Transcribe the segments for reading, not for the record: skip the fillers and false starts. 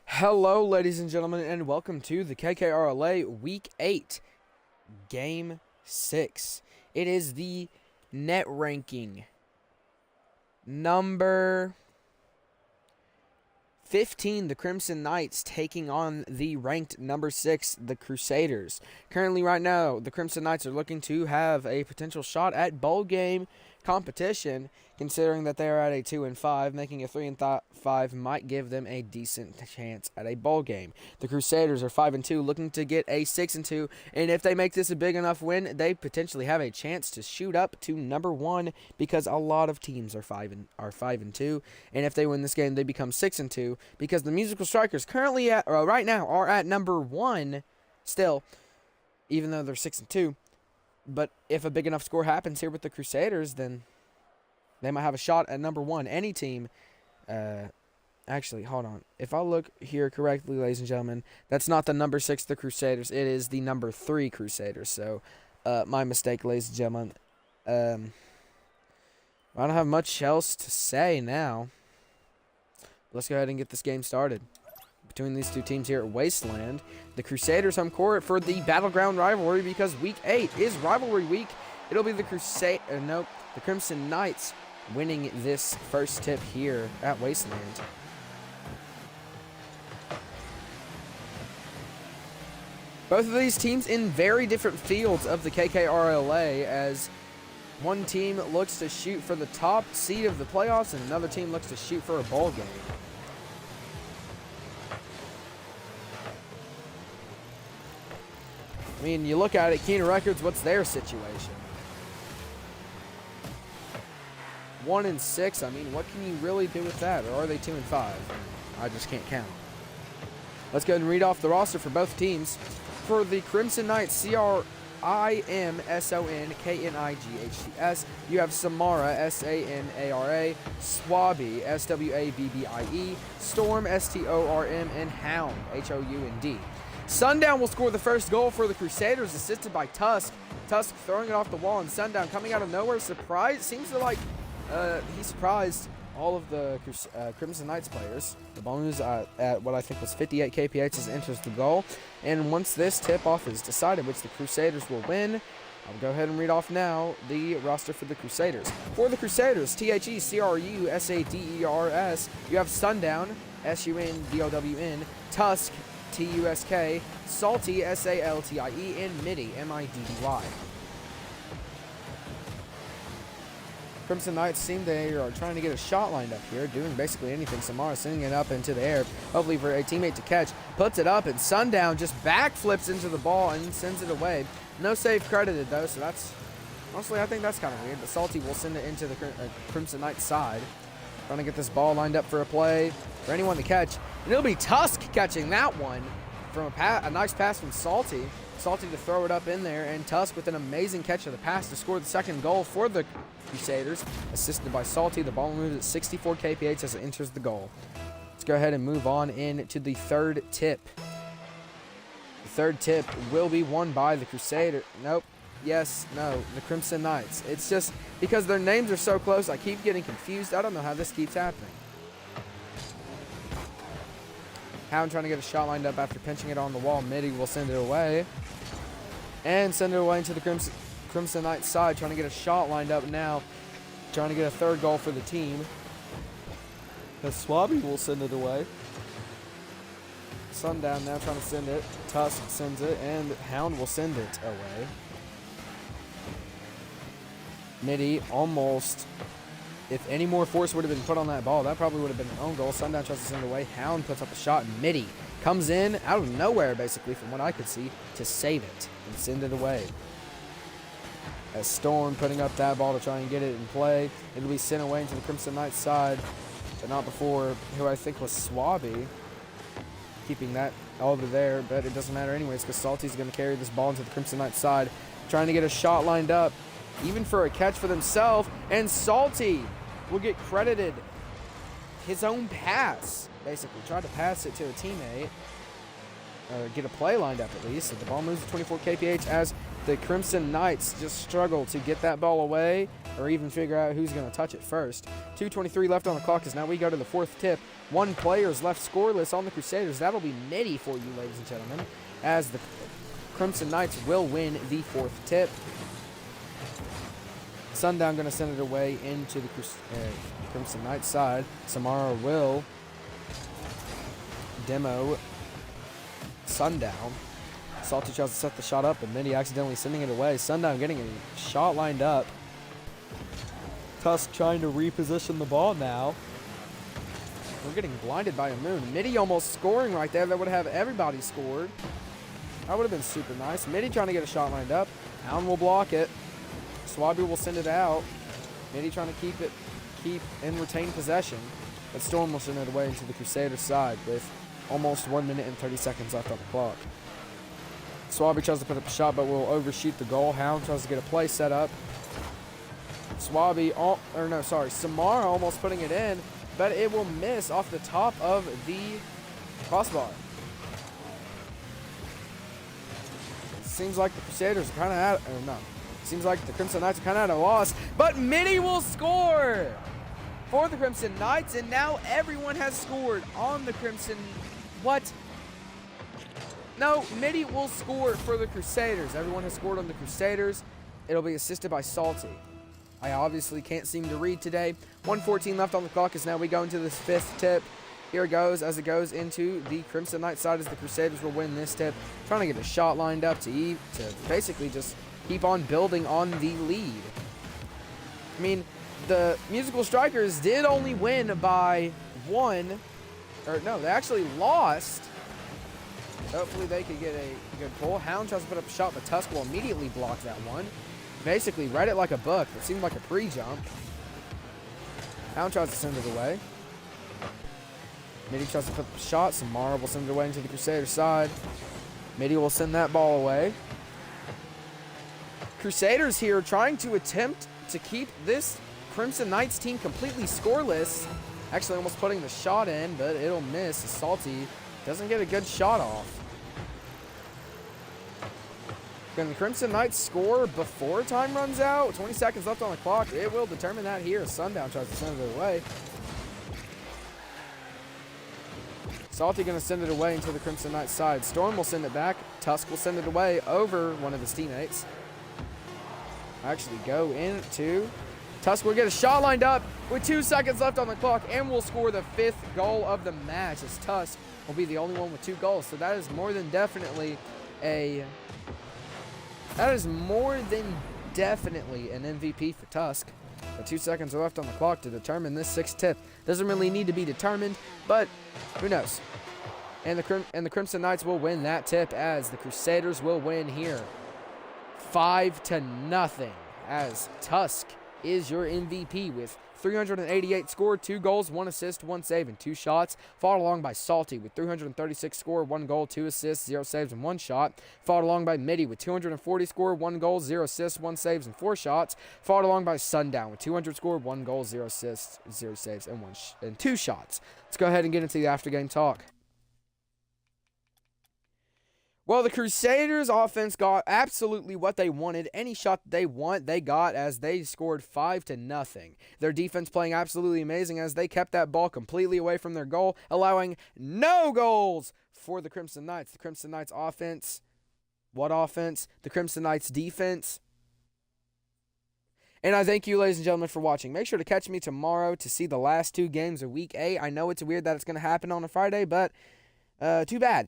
Hello, ladies and gentlemen, and welcome to the KKRLA Week 8, Game 6. It is the net ranking number 15, the Crimson Knights, taking on the ranked number 6, the Crusaders. Currently, right now, the Crimson Knights are looking to have a potential shot at bowl game competition, considering that they are at a 2-5, making a 3-5 might give them a decent chance at a bowl game. The Crusaders are 5-2, looking to get a 6-2, and if they make this a big enough win, they potentially have a chance to shoot up to number 1, because a lot of teams are 5-2, and if they win this game, they become 6-2, because the Musical Strikers currently right now are at number 1 still, even though they're 6-2. But if a big enough score happens here with the Crusaders, then they might have a shot at number 1. Any team, actually, hold on. If I look here correctly, ladies and gentlemen, that's not the number 6, the Crusaders. It is the number 3 Crusaders. So, my mistake, ladies and gentlemen. I don't have much else to say now. Let's go ahead and get this game started. Between these two teams here at Wasteland, the Crusaders home court for the Battleground Rivalry, because Week 8 is Rivalry Week. It'll be the the Crimson Knights winning this first tip here at Wasteland. Both of these teams in very different fields of the KKRLA, as one team looks to shoot for the top seed of the playoffs and another team looks to shoot for a bowl game. I mean, you look at it, Keener Records, what's their situation? 1-6, I mean, what can you really do with that? Or are they 2-5? I just can't count. Let's go ahead and read off the roster for both teams. For the Crimson Knights, C-R-I-M-S-O-N-K-N-I-G-H-T-S, you have Samara, S-A-N-A-R-A, Swabby, S-W-A-B-B-I-E, Storm, S-T-O-R-M, and Hound, H-O-U-N-D. Sundown will score the first goal for the Crusaders, assisted by Tusk. Tusk throwing it off the wall, and Sundown coming out of nowhere. Surprise. Seems to like he surprised all of the Crimson Knights players. The ball moves at what I think was 58 kph as it enters the goal. And once this tip-off is decided, which the Crusaders will win, I'll go ahead and read off now the roster for the Crusaders. For the Crusaders, T-H-E-C-R-U-S-A-D-E-R-S, you have Sundown, S-U-N-D-O-W-N, Tusk, T-U-S-K, Salty, S-A-L-T-I-E, and Middy, M-I-D-D-Y. Crimson Knights seem they are trying to get a shot lined up here, doing basically anything. Samara sending it up into the air, hopefully for a teammate to catch. Puts it up, and Sundown just backflips into the ball and sends it away. No save credited, though, so that's... honestly, I think that's kind of weird, but Salty will send it into the Crimson Knights side. Trying to get this ball lined up for a play for anyone to catch. And it'll be Tusk catching that one from a nice pass from Salty. Salty to throw it up in there, and Tusk with an amazing catch of the pass to score the second goal for the Crusaders, assisted by Salty. The ball moves at 64 kph as it enters the goal. Let's go ahead and move on into the third tip. The third tip will be won by the Crusader. Nope. Yes, no, the Crimson Knights. It's just because their names are so close, I keep getting confused. I don't know how this keeps happening. Hound trying to get a shot lined up after pinching it on the wall. Middy will send it away. And send it away into the Crimson Knights side, trying to get a shot lined up now. Trying to get a third goal for the team. The Swabby will send it away. Sundown now trying to send it. Tusk sends it, and Hound will send it away. Middy almost, if any more force would have been put on that ball, that probably would have been an own goal. Sundown tries to send it away. Hound puts up a shot, and Middy comes in out of nowhere, basically, from what I could see, to save it and send it away. As Storm putting up that ball to try and get it in play. It'll be sent away into the Crimson Knights side, but not before who I think was Swabby keeping that over there, but it doesn't matter anyways because Salty's going to carry this ball into the Crimson Knights side, trying to get a shot lined up, even for a catch for themselves, and Salty will get credited his own pass. Basically, tried to pass it to a teammate. get a play lined up at least. So the ball moves to 24 kph as the Crimson Knights just struggle to get that ball away or even figure out who's going to touch it first. 2:23 left on the clock as now we go to the fourth tip. One player is left scoreless on the Crusaders. That'll be Mitty for you, ladies and gentlemen, as the Crimson Knights will win the fourth tip. Sundown going to send it away into the Crimson Knights side. Samara will demo Sundown. Salty tries to set the shot up, but Mitty accidentally sending it away. Sundown getting a shot lined up. Tusk trying to reposition the ball now. We're getting blinded by a moon. Mitty almost scoring right there. That would have everybody scored. That would have been super nice. Mitty trying to get a shot lined up. Hound will block it. Swabby will send it out. Mitty trying to keep and retain possession. But Storm will send it away into the Crusaders side with almost 1 minute and 30 seconds left on the clock. Swabby tries to put up a shot, but will overshoot the goal. Hound tries to get a play set up. Samara almost putting it in, but it will miss off the top of the crossbar. Seems like the Crusaders are kind of seems like the Crimson Knights are kind of at a loss, but Mitty will score for the Crimson Knights, and now everyone has scored on the Crimson. What? No, Mitty will score for the Crusaders. Everyone has scored on the Crusaders. It'll be assisted by Salty. I obviously can't seem to read today. 1:14 left on the clock as now we go into this fifth tip. Here it goes as it goes into the Crimson Knight side as the Crusaders will win this tip. Trying to get a shot lined up to basically just keep on building on the lead. I mean, the Musical Strikers did only win by one. Or no, they actually lost. Hopefully they could get a good pull. Hound tries to put up a shot, but Tusk will immediately block that one. Basically read it like a book. It seemed like a pre-jump. Hound tries to send it away. Mitty tries to put up a shot. Samara will send it away into the Crusader side. Mitty will send that ball away. Crusaders here trying to attempt to keep this Crimson Knights team completely scoreless. Actually almost putting the shot in, but it'll miss. Salty doesn't get a good shot off. Can the Crimson Knights score before time runs out? 20 seconds left on the clock. It will determine that here as Sundown tries to send it away. Salty going to send it away into the Crimson Knights side. Storm will send it back. Tusk will send it away over one of his teammates. Actually go into... Tusk will get a shot lined up with 2 seconds left on the clock and will score the 5th goal of the match as Tusk will be the only one with 2 goals. So that is more than definitely an MVP for Tusk. But 2 seconds are left on the clock to determine this 6th tip. Doesn't really need to be determined, but who knows? And the Crimson Knights will win that tip as the Crusaders will win here 5-0 as Tusk is your MVP with 388 scored, 2 goals, 1 assist, 1 save, and 2 shots. Followed along by Salty with 336 scored, 1 goal, 2 assists, 0 saves, and 1 shot. Followed along by Mitty with 240 scored, 1 goal, 0 assists, 1 saves, and 4 shots. Followed along by Sundown with 200 scored, 1 goal, 0 assists, 0 saves, and 2 shots. Let's go ahead and get into the after-game talk. Well, the Crusaders offense got absolutely what they wanted. Any shot that they want, they got as they scored 5-0. Their defense playing absolutely amazing as they kept that ball completely away from their goal, allowing no goals for the Crimson Knights. The Crimson Knights offense, what offense? The Crimson Knights defense. And I thank you, ladies and gentlemen, for watching. Make sure to catch me tomorrow to see the last 2 games of Week 8. I know it's weird that it's going to happen on a Friday, but too bad.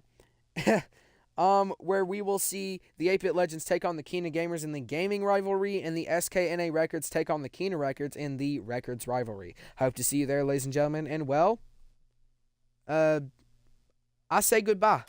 Where we will see the 8-Bit Legends take on the Kina Gamers in the Gaming Rivalry, and the SKNA Records take on the Kina Records in the Records Rivalry. Hope to see you there, ladies and gentlemen, and well, I say goodbye.